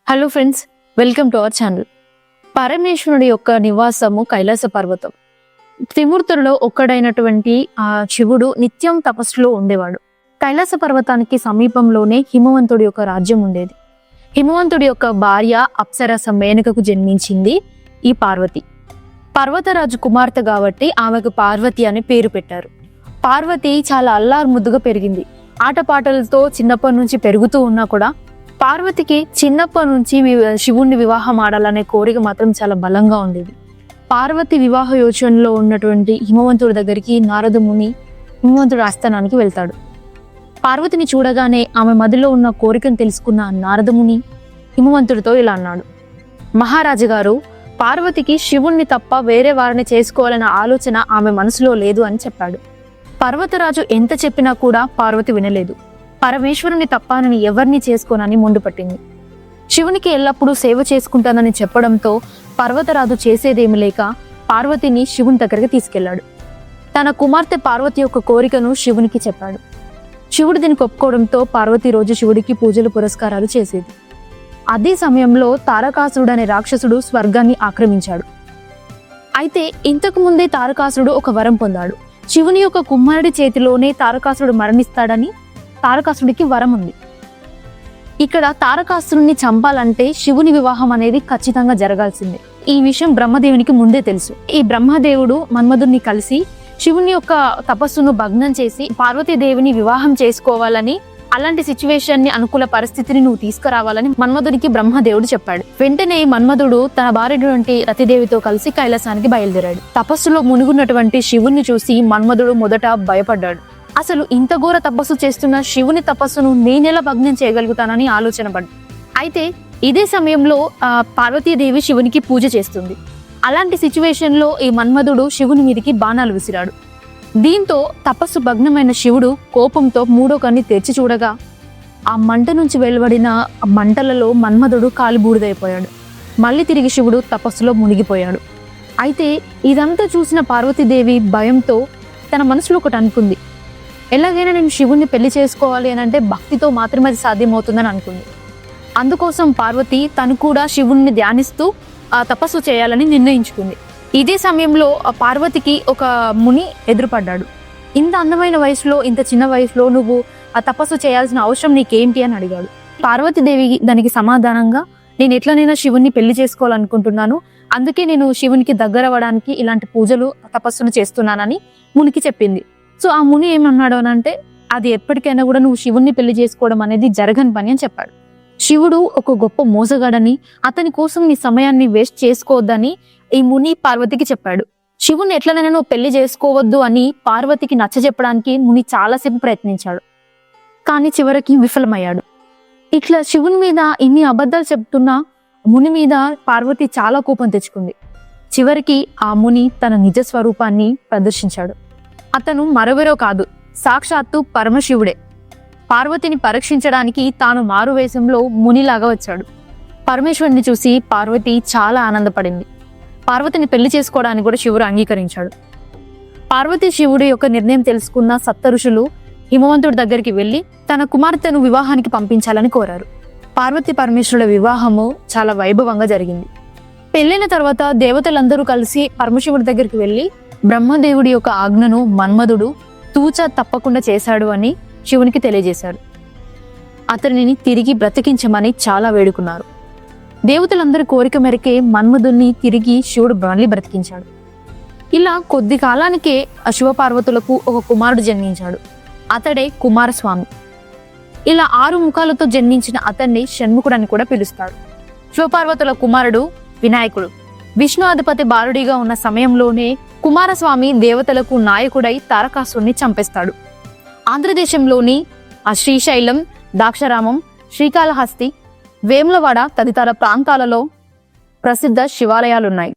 Hello friends, welcome to our channel. పరమేశ్వరుడి యొక్క నివాసము కైలాస పర్వతం. త్రిమూర్తులలో ఒక్కడైనటువంటి ఆ శివుడు నిత్యం తపస్సులో ఉండేవాడు. కైలాస పర్వతానికి సమీపంలోనే హిమవంతుడి యొక్క రాజ్యం ఉండేది. హిమవంతుడి యొక్క భార్య అప్సరస మేనకకు జన్మించింది ఈ పార్వతి. పర్వతరాజు కుమార్తె కాబట్టి ఆమెకు పార్వతి అని పేరు పెట్టారు. పార్వతి చాలా అల్లారు ముద్దుగా పెరిగింది. ఆటపాటలతో చిన్నప్పటి నుంచి పెరుగుతూ ఉన్నా కూడా పార్వతికి చిన్నప్పటి నుంచి శివుణ్ణి వివాహం ఆడాలనే కోరిక మాత్రం చాలా బలంగా ఉండేది. పార్వతి వివాహ యోచనలో ఉన్నటువంటి హిమవంతుడి దగ్గరికి నారద ముని హిమవంతుడి ఆస్థానానికి వెళ్తాడు. పార్వతిని చూడగానే ఆమె మదిలో ఉన్న కోరికను తెలుసుకున్న నారద ముని హిమవంతుడితో ఇలా అన్నాడు: మహారాజు గారు, పార్వతికి శివుణ్ణి తప్ప వేరే వారిని చేసుకోవాలన్న ఆలోచన ఆమె మనసులో లేదు అని చెప్పాడు. పర్వతరాజు ఎంత చెప్పినా కూడా పార్వతి వినలేదు. పరమేశ్వరుని తప్పానని ఎవరిని చేసుకోనని మొండిపట్టింది. శివునికి ఎల్లప్పుడూ సేవ చేసుకుంటానని చెప్పడంతో పర్వతరాజు చేసేదేమి లేక పార్వతిని శివుని దగ్గరికి తీసుకెళ్లాడు. తన కుమార్తె పార్వతి యొక్క కోరికను శివునికి చెప్పాడు. శివుడు దీనికి ఒప్పుకోవడంతో పార్వతి రోజు శివుడికి పూజలు పురస్కారాలు చేసేది. అదే సమయంలో తారకాసురుడు అనే రాక్షసుడు స్వర్గాన్ని ఆక్రమించాడు. అయితే ఇంతకు ముందే తారకాసురుడు ఒక వరం పొందాడు. శివుని యొక్క కుమారుడి చేతిలోనే తారకాసురుడు మరణిస్తాడని తారకాసురుడికి వరం ఉంది. ఇక్కడ తారకాసురుడిని చంపాలంటే శివుని వివాహం అనేది ఖచ్చితంగా జరగాల్సిందే. ఈ విషయం బ్రహ్మదేవునికి ముందే తెలుసు. ఈ బ్రహ్మదేవుడు మన్మధుడిని కలిసి శివుని యొక్క తపస్సును భగ్నం చేసి పార్వతీదేవిని వివాహం చేసుకోవాలని, అలాంటి సిచ్యువేషన్ ని అనుకూల పరిస్థితిని నువ్వు తీసుకురావాలని మన్మధుడికి బ్రహ్మదేవుడు చెప్పాడు. వెంటనే మన్మధుడు తన భార్యటువంటి రతిదేవితో కలిసి కైలాసానికి బయలుదేరాడు. తపస్సులో మునుగున్నటువంటి శివుణ్ణి చూసి మన్మధుడు మొదట భయపడ్డాడు. అసలు ఇంత ఘోర తపస్సు చేస్తున్న శివుని తపస్సును నేనెలా భగ్నం చేయగలుగుతానని ఆలోచన పడ్డాడు. అయితే ఇదే సమయంలో పార్వతీదేవి శివునికి పూజ చేస్తుంది. అలాంటి సిచ్యువేషన్ లో ఈ మన్మధుడు శివుని మీదకి బాణాలు విసిరాడు. దీంతో తపస్సు భగ్నమైన శివుడు కోపంతో మూడో కన్ని తెరిచి చూడగా ఆ మంట నుంచి వెలువడిన మంటలలో మన్మధుడు కాలిబూడిదైపోయాడు. మళ్ళీ తిరిగి శివుడు తపస్సులో మునిగిపోయాడు. అయితే ఇదంతా చూసిన పార్వతీదేవి భయంతో తన మనసులో ఒకటి అనుకుంది: ఎలాగైనా నేను శివుణ్ణి పెళ్లి చేసుకోవాలి అని అంటే భక్తితో మాత్రమే అది సాధ్యమవుతుందని అనుకుంది. అందుకోసం పార్వతి తను కూడా శివుణ్ణి ధ్యానిస్తూ తపస్సు చేయాలని నిర్ణయించుకుంది. ఇదే సమయంలో పార్వతికి ఒక ముని ఎదురుపడ్డాడు. ఇంత అందమైన వయసులో, ఇంత చిన్న వయసులో నువ్వు ఆ తపస్సు చేయాల్సిన అవసరం నీకేంటి అని అడిగాడు. పార్వతీదేవి దానికి సమాధానంగా, నేను ఎట్లనైనా శివుణ్ణి పెళ్లి చేసుకోవాలనుకుంటున్నాను, అందుకే నేను శివునికి దగ్గర అవ్వడానికి ఇలాంటి పూజలు తపస్సును చేస్తున్నానని మునికి చెప్పింది. సో ఆ ముని ఏమన్నాడు అని అంటే, అది ఎప్పటికైనా కూడా నువ్వు శివుణ్ణి పెళ్లి చేసుకోవడం అనేది జరగని పని అని చెప్పాడు. శివుడు ఒక గొప్ప మోసగాడని, అతని కోసం నీ సమయాన్ని వేస్ట్ చేసుకోవద్దని ఈ ముని పార్వతికి చెప్పాడు. శివుని ఎట్లనైనా నువ్వు పెళ్లి చేసుకోవద్దు అని పార్వతికి నచ్చజెప్పడానికి ముని చాలాసేపు ప్రయత్నించాడు. కానీ చివరికి విఫలమయ్యాడు. ఇట్లా శివుని మీద ఇన్ని అబద్ధాలు చెప్తున్న ముని మీద పార్వతి చాలా కోపం తెచ్చుకుంది. చివరికి ఆ ముని తన నిజ స్వరూపాన్ని ప్రదర్శించాడు. అతను మరెవరో కాదు, సాక్షాత్తు పరమశివుడే. పార్వతిని పరీక్షించడానికి తాను మారువేషంలో మునిలాగా వచ్చాడు. పరమేశ్వరుని చూసి పార్వతి చాలా ఆనందపడింది. పార్వతిని పెళ్లి చేసుకోవడానికి కూడా శివుడు అంగీకరించాడు. పార్వతి శివుడి యొక్క నిర్ణయం తెలుసుకున్న సప్త ఋషులు హిమవంతుడి దగ్గరికి వెళ్లి తన కుమార్తెను వివాహానికి పంపించాలని కోరారు. పార్వతి పరమేశ్వరుల వివాహము చాలా వైభవంగా జరిగింది. పెళ్లైన తర్వాత దేవతలందరూ కలిసి పరమశివుడి దగ్గరికి వెళ్లి బ్రహ్మదేవుడి యొక్క ఆజ్ఞను మన్మధుడు తూచా తప్పకుండా చేశాడు అని శివునికి తెలియజేశాడు. అతనిని తిరిగి బ్రతికించమని చాలా వేడుకున్నారు. దేవతలందరి కోరిక మేరకే మన్మధుడిని తిరిగి శివుడు మళ్ళీ బ్రతికించాడు. ఇలా కొద్ది కాలానికే శివపార్వతులకు ఒక కుమారుడు జన్మించాడు. అతడే కుమారస్వామి. ఇలా 6 ముఖాలతో జన్మించిన అతన్ని షణ్ముఖుడు అని కూడా పిలుస్తాడు. శివపార్వతుల కుమారుడు వినాయకుడు. విష్ణు అధిపతి బాలుడిగా ఉన్న సమయంలోనే కుమారస్వామి దేవతలకు నాయకుడై తారకాసురుణ్ణి చంపేస్తాడు. ఆంధ్రదేశంలోని శ్రీశైలం, ద్రాక్షారామం, శ్రీకాళహస్తి, వేములవాడ తదితర ప్రాంతాలలో ప్రసిద్ధ శివాలయాలున్నాయి.